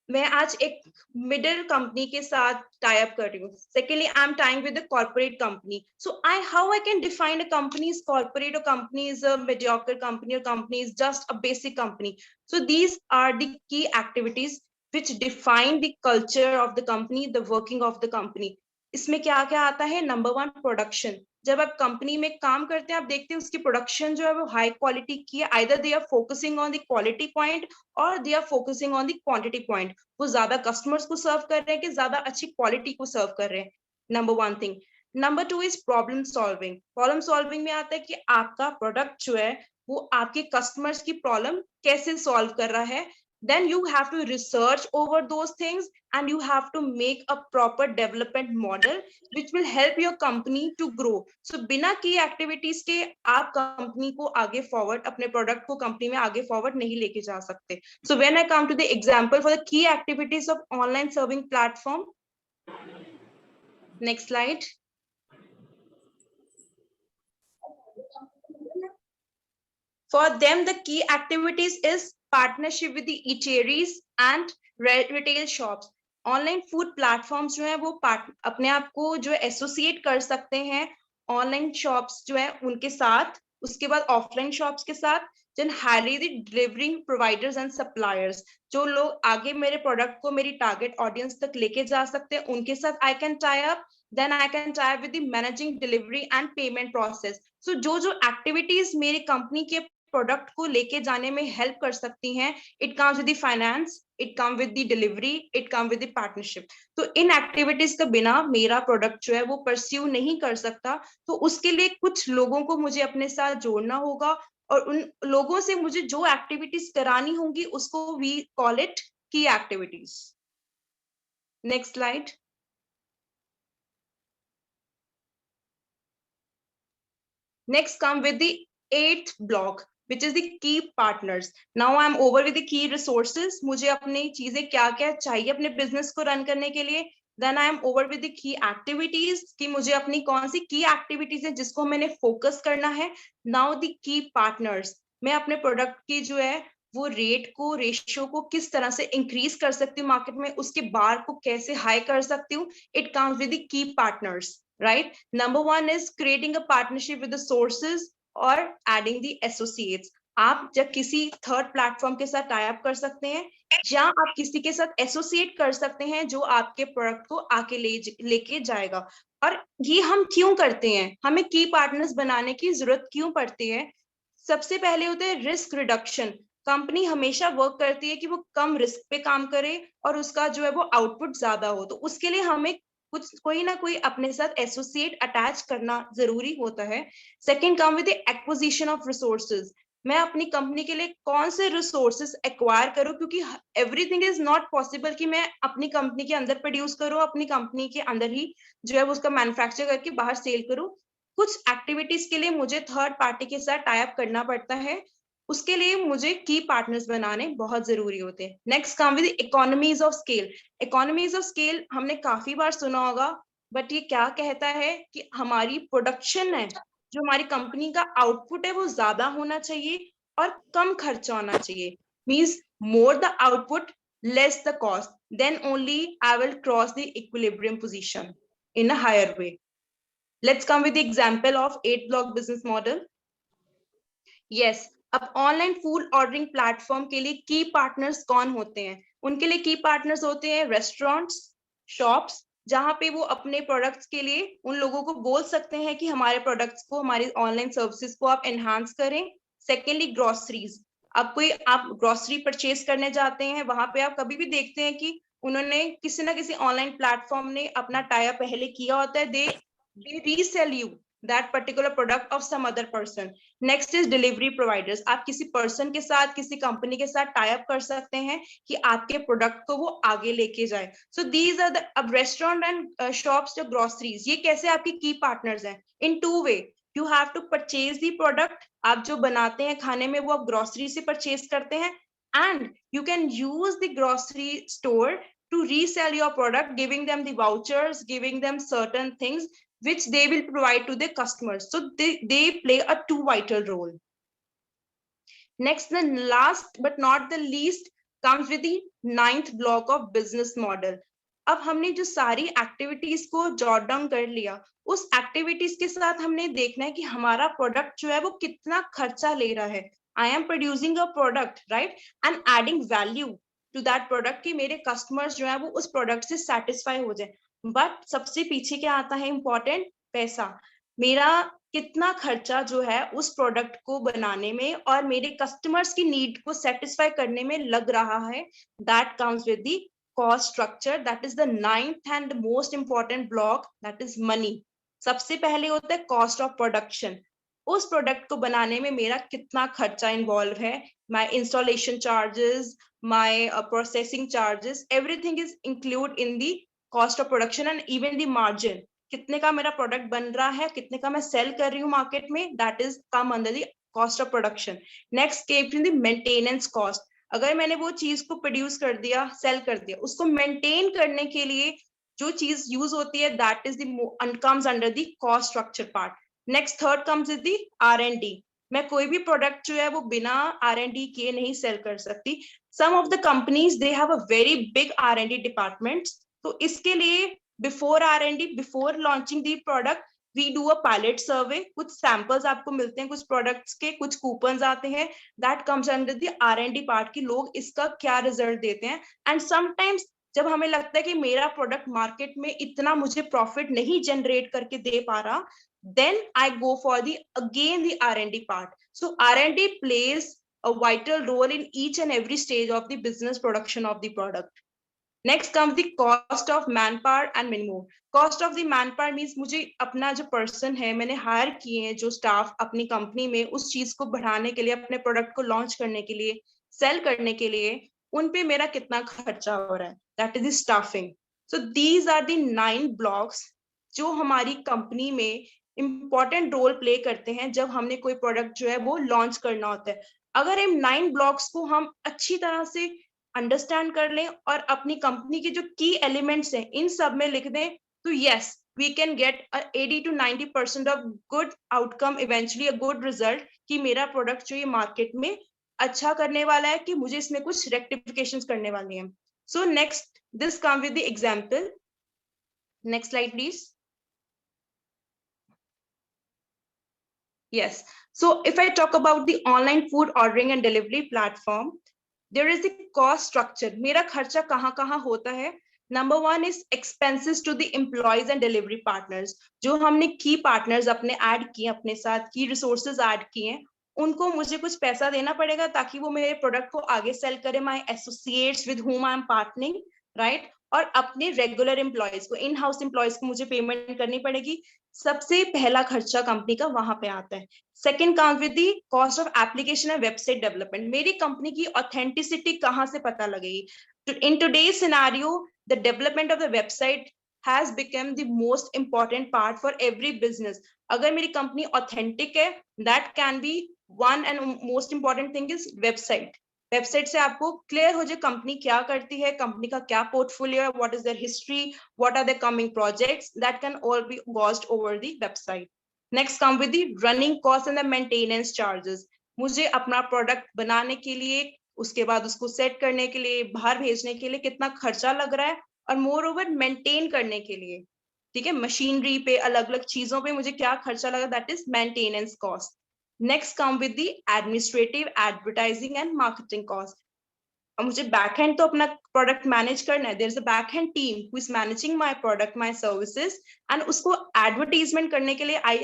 मैं आज एक middle company के साथ tie up कर रही हूँ. Secondly I am tying with the corporate company. So how I can define a company is corporate, or company is a mediocre company, or company is just a basic company. So these are the key activities which define the culture of the company, the working of the company. इसमें क्या क्या आता है? Number one, production. जब आप company में काम करते हैं, आप देखते हैं उसकी प्रोडक्शन जो है वो हाई क्वालिटी की है. Either they are focusing on the quality point और they are focusing on the quantity point. वो ज्यादा कस्टमर्स को सर्व कर रहे हैं कि ज्यादा अच्छी क्वालिटी को सर्व कर रहे हैं. Number one thing. Number two is problem solving. Problem solving में आता है कि आपका प्रोडक्ट जो है वो आपके कस्टमर्स की प्रॉब्लम कैसे सॉल्व कर रहा है. Then you have to research over those things, and you have to make a proper development model which will help your company to grow. So बिना key activities के आप कंपनी को आगे फॉरवर्ड, अपने प्रोडक्ट को कंपनी में आगे forward नहीं लेके जा सकते. So when I come to the example for the key activities of online serving platform, next slide. For them, the key activities is partnership with the eateries and retail shops. Online food platforms जो है वो अपने आप को जो associate कर सकते हैं ऑनलाइन शॉप्स जो है उनके साथ, उसके बाद ऑफलाइन शॉप्स के साथ. Then highly the delivering providers and suppliers, जो लोग आगे मेरे प्रोडक्ट को मेरी टारगेट ऑडियंस तक लेके जा सकते हैं, उनके साथ I can tie up. Then I can tie up with the managing delivery and payment process. So जो एक्टिविटीज मेरी कंपनी के प्रोडक्ट को लेके जाने में हेल्प कर सकती हैं, it comes with the finance, it come with the delivery, it come with the partnership. तो इन एक्टिविटीज के बिना मेरा प्रोडक्ट जो है वो परस्यू नहीं कर सकता. तो उसके लिए कुछ लोगों को मुझे अपने साथ जोड़ना होगा, और उन लोगों से मुझे जो एक्टिविटीज करानी होंगी उसको वी कॉल इट की activities. Next slide. Next come with the 8th block, which is the key partners. Now I am over with the key resources. मुझे अपनी चीजें क्या क्या चाहिए अपने बिजनेस को रन करने के लिए. Then I am over with the key activities, कि मुझे अपनी कौन सी key activities है जिसको मैंने फोकस करना है. Now the key partners, मैं अपने प्रोडक्ट की जो है वो रेट को, रेशियो को किस तरह से इंक्रीज कर सकती हूँ मार्केट में, उसके बार को कैसे हाई कर सकती हूँ. It comes with the key partners. right? Number one is creating a partnership with the sources or adding the associates. आप जब किसी थर्ड प्लेटफॉर्म के साथ टाई अप कर सकते हैं, या आप किसी के साथ एसोसिएट कर सकते हैं जो आपके प्रोडक्ट को आके लेके जाएगा. और ये हम क्यों करते हैं, हमें की पार्टनर्स बनाने की जरूरत क्यों पड़ती है? सबसे पहले होता है रिस्क रिडक्शन. कंपनी हमेशा वर्क करती है कि वो कम रिस्क पे काम करे और उसका जो है वो आउटपुट ज्यादा हो. तो उसके लिए हमें कोई ना कोई अपने साथ एसोसिएट अटैच करना जरूरी होता है. Second come with the acquisition of resources. मैं अपनी कंपनी के लिए कौन से रिसोर्सेज एक्वायर करूं, क्योंकि एवरीथिंग इज नॉट पॉसिबल कि मैं अपनी कंपनी के अंदर प्रोड्यूस करूं, अपनी कंपनी के अंदर ही जो है उसका मैन्युफैक्चर करके बाहर सेल करूं. कुछ एक्टिविटीज के लिए मुझे थर्ड पार्टी के साथ टाई अप करना पड़ता है. उसके लिए मुझे की पार्टनर्स बनाने बहुत जरूरी होते हैं. Next come with economies of scale. Economies of scale हमने काफी बार सुना होगा, बट ये क्या कहता है कि हमारी प्रोडक्शन है, जो हमारी कंपनी का आउटपुट है वो ज्यादा होना चाहिए और कम खर्चा होना चाहिए. Means more the output less the cost, then only I will cross the equilibrium position in a higher way. Let's come with the example of 8 block business model. Yes, अब ऑनलाइन फूड ऑर्डरिंग प्लेटफॉर्म के लिए की partners कौन होते हैं? उनके लिए की पार्टनर्स होते हैं रेस्टोरेंट्स, शॉप्स, जहां पे वो अपने प्रोडक्ट्स के लिए उन लोगों को बोल सकते हैं कि हमारे प्रोडक्ट्स को, हमारी ऑनलाइन सर्विसेज को आप एनहांस करें. Secondly groceries. आप ग्रोसरी परचेज करने जाते हैं, वहां पे आप कभी भी देखते हैं कि उन्होंने किसी ना किसी ऑनलाइन प्लेटफॉर्म ने अपना टाई अप पहले किया होता है. They resell you that particular product of some other person. Next is delivery providers. आप किसी person के साथ, किसी company के साथ tie up कर सकते हैं कि आपके product को वो आगे लेके जाए. So these are the, अब restaurant and shops या groceries, ये कैसे आपकी key partners हैं? In two way. You have to purchase the product. आप जो बनाते हैं खाने में वो आप grocery से purchase करते हैं, and you can use the grocery store to resell your product, giving them the vouchers, giving them certain things which they will provide to their customers. So they play a too vital role. Next, the last but not the least comes with the 9th block of business model. अब हमने जो सारी activities को jot down कर लिया, उस activities के साथ हमने देखना है कि हमारा प्रोडक्ट जो है वो कितना खर्चा ले रहा है. I am producing a product, right, and adding value to that product कि मेरे कस्टमर्स जो है वो उस प्रोडक्ट से सेटिस्फाई हो जाए. बट सबसे पीछे क्या आता है इंपॉर्टेंट, पैसा. मेरा कितना खर्चा जो है उस प्रोडक्ट को बनाने में और मेरे कस्टमर्स की नीड को सेटिस्फाई करने में लग रहा है. That comes with the cost structure. That is the 9th and most important block, that is money. सबसे पहले होता है कॉस्ट ऑफ प्रोडक्शन. उस प्रोडक्ट को बनाने में मेरा कितना खर्चा इन्वॉल्व है. My installation charges, my processing charges, everything is include in the cost of production and even the margin. कितने का मेरा प्रोडक्ट बन रहा है, कितने का मैं सेल कर रही हूँ मार्केट में, that is come under the cost of production. Next came the maintenance cost. अगर मैंने वो चीज को प्रोड्यूस कर दिया, सेल कर दिया, उसको मेंटेन करने के लिए जो चीज यूज होती है, that is the comes under the cost structure part. Next third comes is the R&D. मैं कोई भी प्रोडक्ट जो है वो बिना R&D किए नहीं सेल कर सकती. Some of the companies they have a very big R&D department. तो इसके लिए before R&D, before launching the product, we do a pilot survey. कुछ samples आपको मिलते हैं कुछ products के, कुछ coupons आते हैं. That comes under the R&D part कि लोग इसका क्या result देते हैं. And sometimes जब हमें लगता है कि मेरा product market में इतना मुझे profit नहीं generate करके दे पा रहा, then I go for the again the R&D part. So R&D plays a vital role in each and every stage of the business production of the product. Next comes the cost of manpower and minimum. Cost of the manpower means मुझे अपना जो person है, मैंने hire किए हैं जो staff अपनी company में, उस चीज को बढ़ाने के लिए, अपने product को launch करने के लिए, sell करने के लिए, उन पे मेरा कितना खर्चा हो रहा है. That is the staffing. So these are the 9 blocks जो हमारी company में important role play करते हैं जब हमने कोई product जो है वो launch करना होता है. अगर इन 9 blocks को हम अच्छी तरह से अंडरस्टैंड कर लें और अपनी कंपनी के जो की एलिमेंट्स हैं इन सब में लिख दें, तो yes we can get 80 to 90% of good outcome, eventually a good result कि मेरा प्रोडक्ट जो ये मार्केट में अच्छा करने वाला है, कि मुझे इसमें कुछ रेक्टिफिकेशंस करने वाली हैं. So next this come with the example. Next slide please. Yes, so if I talk about the online food ordering and delivery platform, there is the cost structure. मेरा खर्चा कहाँ होता है. Number 1 is expenses to the employees and delivery partners. जो हमने key partners अपने add किए, अपने साथ key resources add किए हैं, उनको मुझे कुछ पैसा देना पड़ेगा ताकि वो मेरे प्रोडक्ट को आगे सेल करे. My associates with whom I am partnering, right? और अपने रेगुलर एम्प्लॉयज को, इन हाउस एम्प्लॉयज को मुझे पेमेंट करनी पड़ेगी. सबसे पहला खर्चा कंपनी का वहां पे आता है. Second comes with the cost of application and website development. मेरी कंपनी की ऑथेंटिसिटी कहाँ से पता लगेगी. इन today's scenario the development of the website has become the most important part for every business. अगर मेरी कंपनी ऑथेंटिक है, that can be one and most important thing is website. Website से आपको क्लियर हो जाए कंपनी क्या करती है, कंपनी का क्या पोर्टफोलियो है, what is their history, what are the coming projects, that can all be glossed over the website. Next come with the running cost and the maintenance charges. मुझे अपना प्रोडक्ट बनाने के लिए, उसके बाद उसको सेट करने के लिए, बाहर भेजने के लिए कितना खर्चा लग रहा है, और मोर ओवर मेंटेन करने के लिए, ठीक है, मशीनरी पे, अलग अलग चीजों पे मुझे क्या खर्चा लगा, that is maintenance cost. Next come with the administrative, advertising and marketing cost. अब मुझे बैक हैंड तो अपना प्रोडक्ट मैनेज करना है. There is a back hand team who is managing my product, my services, and उसको advertisement करने के लिए I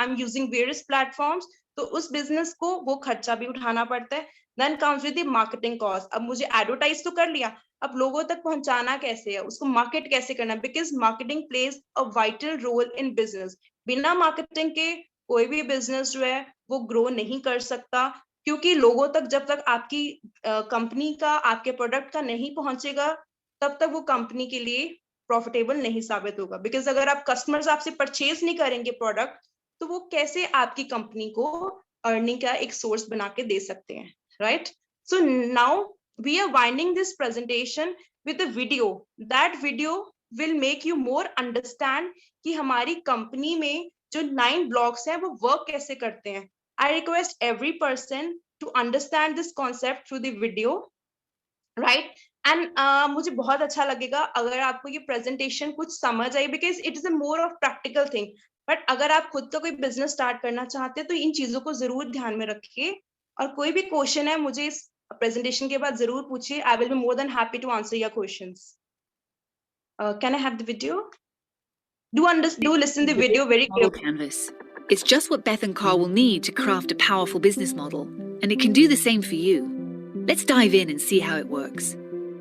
am using various platforms. तो उस बिजनेस को वो खर्चा भी उठाना पड़ता है. Then comes with the marketing cost. अब मुझे एडवर्टाइज तो कर लिया, अब लोगों तक पहुंचाना कैसे है, उसको मार्केट कैसे करना है, because marketing plays a vital role in business. बिना मार्केटिंग के कोई भी बिजनेस जो है वो ग्रो नहीं कर सकता, क्योंकि लोगों तक जब तक आपकी कंपनी का, आपके प्रोडक्ट का नहीं पहुंचेगा, तब तक वो कंपनी के लिए प्रॉफिटेबल नहीं साबित होगा. बिकॉज अगर आप कस्टमर्स आपसे परचेज नहीं करेंगे प्रोडक्ट, तो वो कैसे आपकी कंपनी को अर्निंग का एक सोर्स बना के दे सकते हैं, right? So now we are winding this presentation with a video. That video will make you more understand कि हमारी company में जो 9 blocks हैं वो work कैसे करते हैं. I request every person to understand this concept through the video, right? And मुझे बहुत अच्छा लगेगा अगर आपको ये presentation कुछ समझ आई, because it is a more of practical thing. But अगर आप खुद का कोई business start करना चाहते हैं तो इन चीजों को जरूर ध्यान में रखिए. और कोई भी क्वेश्चन है मुझे इस presentation के बाद जरूर पूछिए. I will be more than happy to answer your questions. Can I have the video? Do listen the video very Model clearly. canvas. It's just what Beth and Carl will need to craft a powerful business model, and it can do the same for you. Let's dive in and see how it works.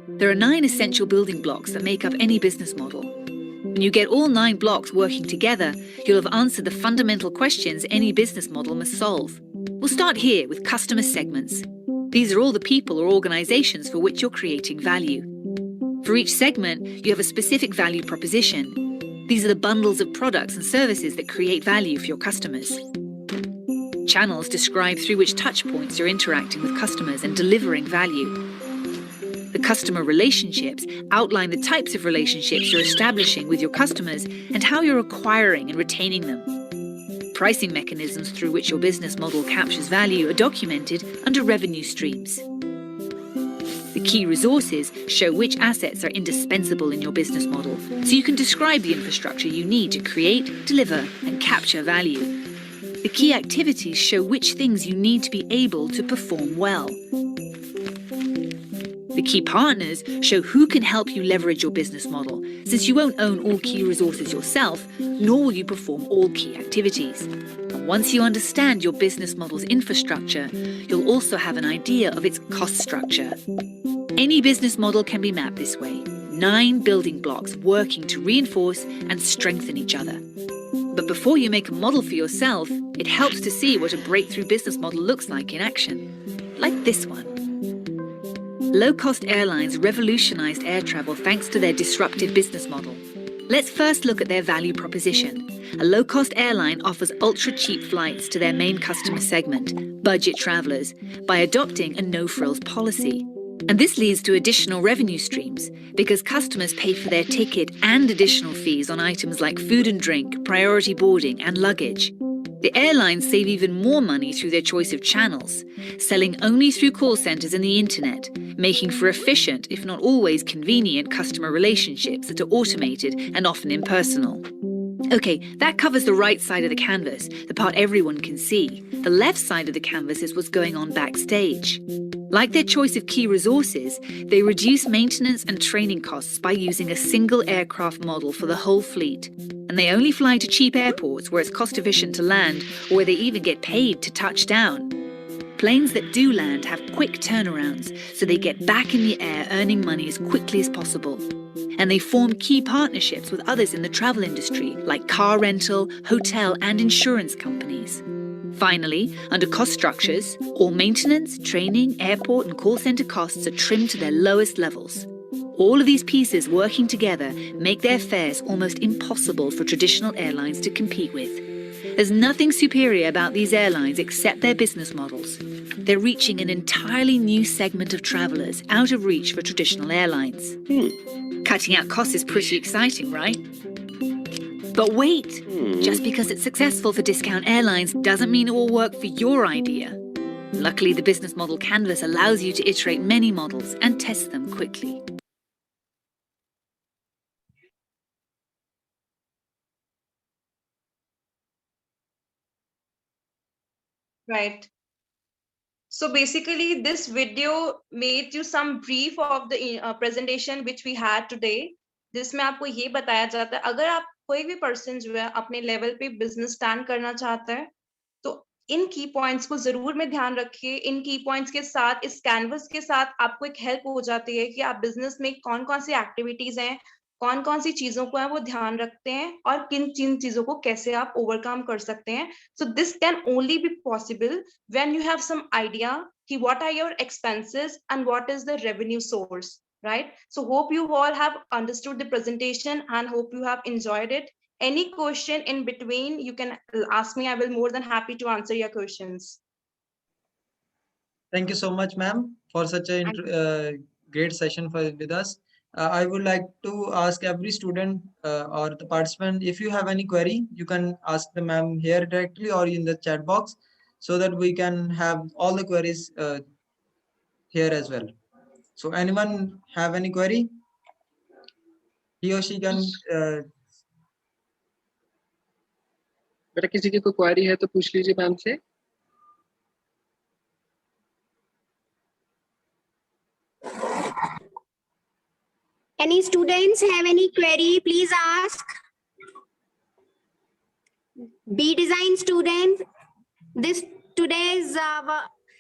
There are 9 essential building blocks that make up any business model. When you get all 9 blocks working together, you'll have answered the fundamental questions any business model must solve. We'll start here with customer segments. These are all the people or organizations for which you're creating value. For each segment, you have a specific value proposition. These are the bundles of products and services that create value for your customers. Channels describe through which touchpoints you're interacting with customers and delivering value. The customer relationships outline the types of relationships you're establishing with your customers and how you're acquiring and retaining them. Pricing mechanisms through which your business model captures value are documented under revenue streams. The key resources show which assets are indispensable in your business model, so you can describe the infrastructure you need to create, deliver, and capture value. The key activities show which things you need to be able to perform well. The key partners show who can help you leverage your business model, since you won't own all key resources yourself, nor will you perform all key activities. And once you understand your business model's infrastructure, you'll also have an idea of its cost structure. Any business model can be mapped this way: 9 building blocks working to reinforce and strengthen each other. But before you make a model for yourself, it helps to see what a breakthrough business model looks like in action. Like this one. Low-cost airlines revolutionized air travel thanks to their disruptive business model. Let's first look at their value proposition. A low-cost airline offers ultra-cheap flights to their main customer segment, budget travelers, by adopting a no-frills policy. And this leads to additional revenue streams because customers pay for their ticket and additional fees on items like food and drink, priority boarding, and luggage. The airlines save even more money through their choice of channels, selling only through call centers and the internet, making for efficient, if not always convenient, customer relationships that are automated and often impersonal. Okay, that covers the right side of the canvas, the part everyone can see. The left side of the canvas is what's going on backstage. Like their choice of key resources, they reduce maintenance and training costs by using a single aircraft model for the whole fleet. And they only fly to cheap airports where it's cost efficient to land or where they even get paid to touch down. Planes that do land have quick turnarounds, so they get back in the air earning money as quickly as possible. And they form key partnerships with others in the travel industry, like car rental, hotel, and insurance companies. Finally, under cost structures, all maintenance, training, airport, and call center costs are trimmed to their lowest levels. All of these pieces working together make their fares almost impossible for traditional airlines to compete with. There's nothing superior about these airlines except their business models. They're reaching an entirely new segment of travelers out of reach for traditional airlines. Cutting out costs is pretty exciting, right? But wait, just because it's successful for discount airlines doesn't mean it will work for your idea. Luckily, the business model canvas allows you to iterate many models and test them quickly. Right. So basically, this video made you some brief of the presentation which we had today. जिसमें आपको ये बताया जाता है अगर आप कोई भी पर्सन जो है अपने लेवल पे बिजनेस स्टार्ट करना चाहता है तो इन की पॉइंट्स को जरूर में ध्यान रखिए. इन की पॉइंट्स के साथ इस कैनवस के साथ आपको एक हेल्प हो जाती है कि आप बिजनेस में कौन कौन सी एक्टिविटीज हैं, कौन कौन सी चीजों को है वो ध्यान रखते हैं और किन चीजों को कैसे आप ओवरकम कर सकते हैं. So this can only be possible when you have some idea कि what are your expenses and what is the revenue source. Right? So hope you all have understood the presentation and hope you have enjoyed it. Any question in between, you can ask me. I will more than happy to answer your questions. Thank you so much, ma'am, for such a great session with us. I would like to ask every student or the participant, if you have any query, you can ask the ma'am here directly or in the chat box, so that we can have all the queries here as well. So anyone have any query? He or she can. बेटा किसी की कोई query है तो पूछ लीजिए ma'am से. Any students have any query, please ask. B design student, this today's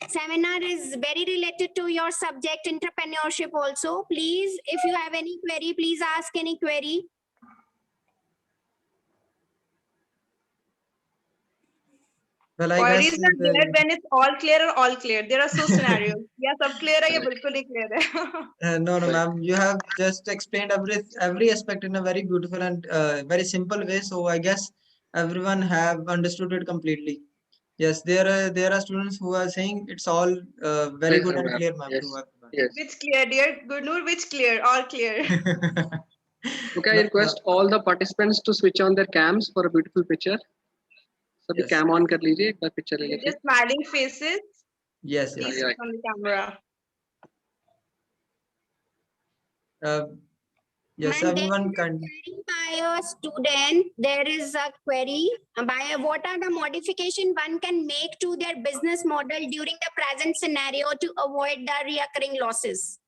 seminar is very related to your subject entrepreneurship also. Please, if you have any query, please ask any query. Well, I Queries guess are there when it's all clear or all clear. There are so scenarios. Yeah, sab clear hai, ya bilkul nahi clear hai. no, ma'am. You have just explained every aspect in a very beautiful and very simple way. So I guess everyone have understood it completely. Yes, there are students who are saying it's all very Yes, good and ma'am. clear, ma'am. Yes. To everyone. Yes. Which clear, dear Gurnoor? Which clear? All clear. Okay, I request all the participants to switch on their cams for a beautiful picture. सभी Yes. Cam on कर लीजिए, एक बार picture ले लीजिए. Just smiling faces. Yes, Please yes. switch on the camera. Yes, Ma'am, everyone there can. is a query by a student. There is a query by what are the modification one can make to their business model during the present scenario to avoid the recurring losses.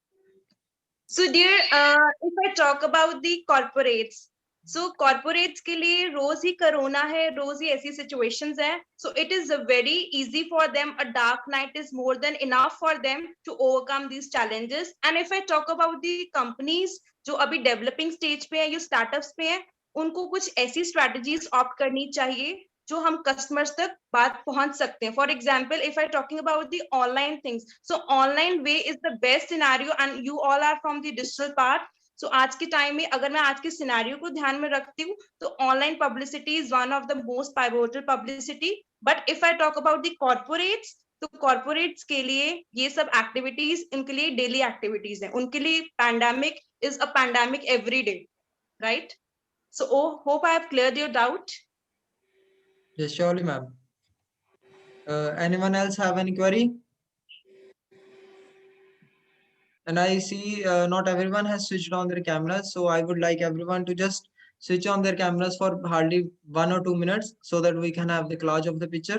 So dear, if I talk about the corporates, so corporates के लिए रोज ही corona है, रोज ही ऐसी situations है. So it is very easy for them. A dark night is more than enough for them to overcome these challenges. And if I talk about the companies जो अभी developing stage पे है, या startups पे है, उनको कुछ ऐसी strategies opt करनी चाहिए जो हम customers तक बात पहुंच सकते हैं. For example, if I talking about the online things, so online way is the best scenario, and you all are from the digital part. So आज के टाइम में अगर मैं आज के सिनेरियो को ध्यान में रखती हूँ तो online publicity is one of the most pivotal publicity. But if I talk about the corporates, तो कॉर्पोरेट्स के लिए ये सब एक्टिविटीज उनके लिए डेली एक्टिविटीज हैं. उनके लिए pandemic is a pandemic every day, right? So hope I have cleared your doubt. Yes, surely, ma'am. Anyone else have any query? And I see not everyone has switched on their cameras, so I would like everyone to just switch on their cameras for hardly 1 or 2 minutes, so that we can have the collage of the picture,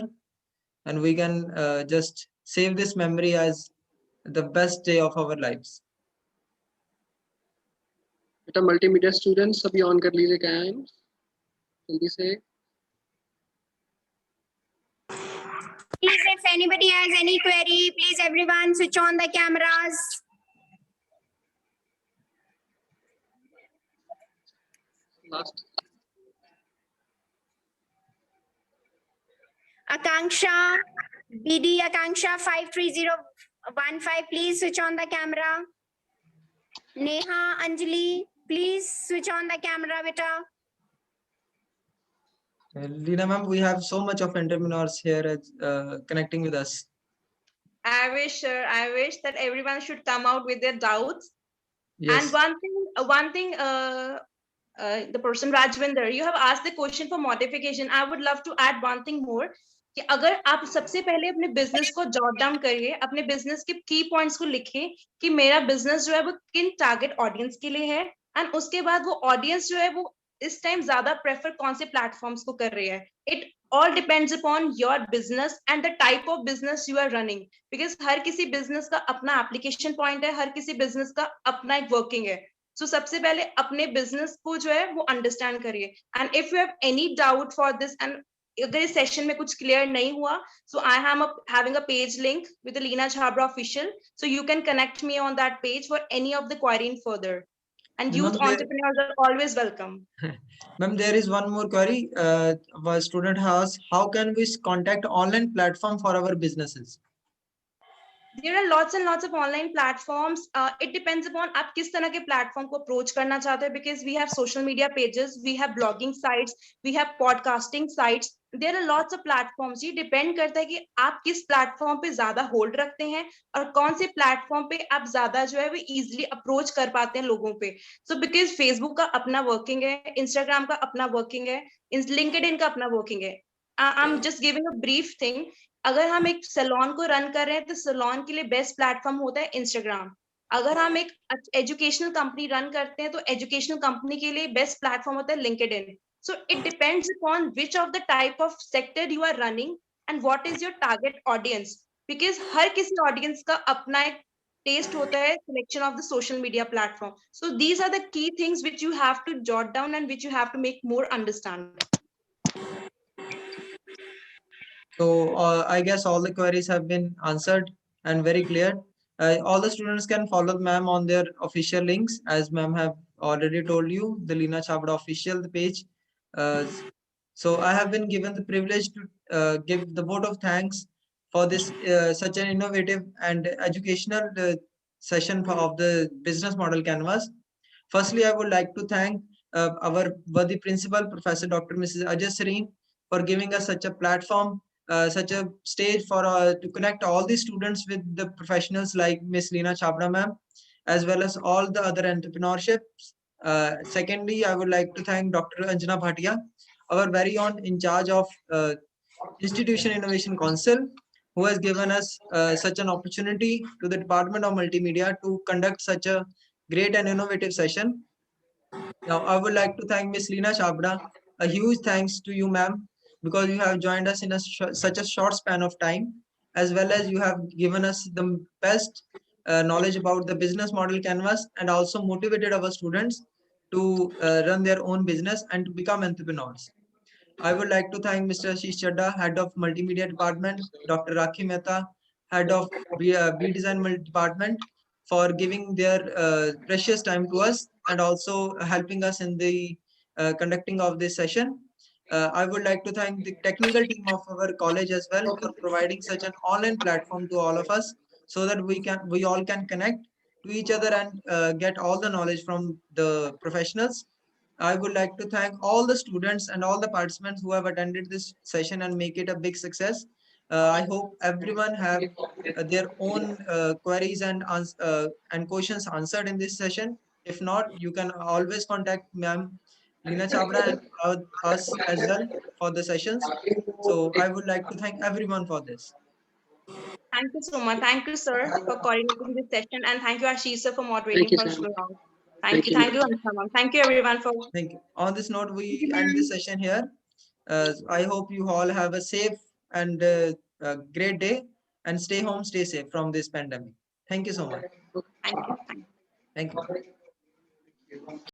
and we can just save this memory as the best day of our lives. बेटा multimedia students सभी on कर लीजिए cam जल्दी से. Please, if anybody has any query, please everyone switch on the cameras. Last. Akanksha, BD Akanksha 53015, please switch on the camera. Neha Anjali, please switch on the camera, beta. Leena ma'am, we have so much of entrepreneurs here connecting with us. I wish that everyone should come out with their doubts. Yes. And one thing, the person Rajvinder, you have asked the question for modification. I would love to add one thing more. कि अगर आप सबसे पहले अपने business को jot down करिए, अपने business के की पॉइंट्स को लिखिए कि मेरा बिजनेस जो है वो किन टारगेट ऑडियंस के लिए है, एंड उसके बाद वो ऑडियंस जो है वो इस टाइम ज्यादा प्रेफर कौन से प्लेटफॉर्म्स को कर रही है. It all depends upon your business and the type of business you are running, because हर किसी business का अपना application point है, हर किसी business का अपना एक working है. So सबसे पहले अपने business को जो है वो understand करिए. And if you have any doubt for this, and अगर इस session में कुछ clear नहीं हुआ, so I am having a page link with the Leena Chhabra official, so you can connect me on that page for any of the querying further. And youth entrepreneurs are always welcome. Ma'am, there is one more query. A student has, how can we contact online platform for our businesses? There are lots and lots of online platforms. It depends upon आप किस तरह के platform को approach करना चाहते हैं, because we have social media pages, we have blogging sites, we have podcasting sites. There are lots of platforms. ये depend करता है कि आप किस प्लेटफॉर्म पे ज्यादा होल्ड रखते हैं और कौन से प्लेटफॉर्म पे आप ज्यादा जो है वो इजीली अप्रोच कर पाते हैं लोगों पे. सो बिकॉज फेसबुक का अपना वर्किंग है, इंस्टाग्राम का अपना वर्किंग है, लिंक्डइन का अपना वर्किंग है. I am just giving a brief thing. अगर हम एक सैलून को रन कर रहे हैं तो सैलून के लिए बेस्ट प्लेटफॉर्म होता है इंस्टाग्राम. अगर हम एक एजुकेशनल कंपनी रन करते हैं तो एजुकेशनल कंपनी के लिए बेस्ट प्लेटफॉर्म होता है LinkedIn. So it depends upon which of the type of sector you are running and what is your target audience. Because हर किसी audience का अपना एक taste होता है selection of the social media platform. So these are the key things which you have to jot down and which you have to make more understand. So I guess all the queries have been answered and very clear. All the students can follow ma'am on their official links, as ma'am have already told you, the Lina Chabda official page. So I have been given the privilege to give the vote of thanks for this such an innovative and educational session of the business model canvas. Firstly, I would like to thank our worthy principal, Professor Dr. Mrs. Ajay Sareen, for giving us such a platform, such a stage for to connect all the students with the professionals like Miss Lina Chabra ma'am, as well as all the other entrepreneurships. Secondly, I would like to thank Dr. Anjana Bhatia, our very own in charge of Institution Innovation Council, who has given us such an opportunity to the Department of Multimedia to conduct such a great and innovative session. Now, I would like to thank Miss Lina Chabra. A huge thanks to you, ma'am, because you have joined us in such a short span of time, as well as you have given us the best knowledge about the business model canvas and also motivated our students to run their own business and to become entrepreneurs. I would like to thank Mr. Ashish Chadda, Head of Multimedia Department, Dr. Rakhi Mehta, Head of B Design Department, for giving their precious time to us and also helping us in the conducting of this session. I would like to thank the technical team of our college as well for providing such an online platform to all of us, so that we all can connect to each other and get all the knowledge from the professionals. I would like to thank all the students and all the participants who have attended this session and make it a big success. I hope everyone have their own queries and questions answered in this session. If not, you can always contact Ma'am Lina Chabra and us as well for the sessions. So I would like to thank everyone for this. Thank you so much. Thank you, sir, for coordinating this session, and thank you, Ashish, sir, for Thank moderating you, for Sam. so long. Thank you. Thank you, Anusha ma'am. Thank you, everyone, for. Thank you. On this note, we end this session here. I hope you all have a safe and great day, and stay home, stay safe from this pandemic. Thank you so much. Thank you. Thank you.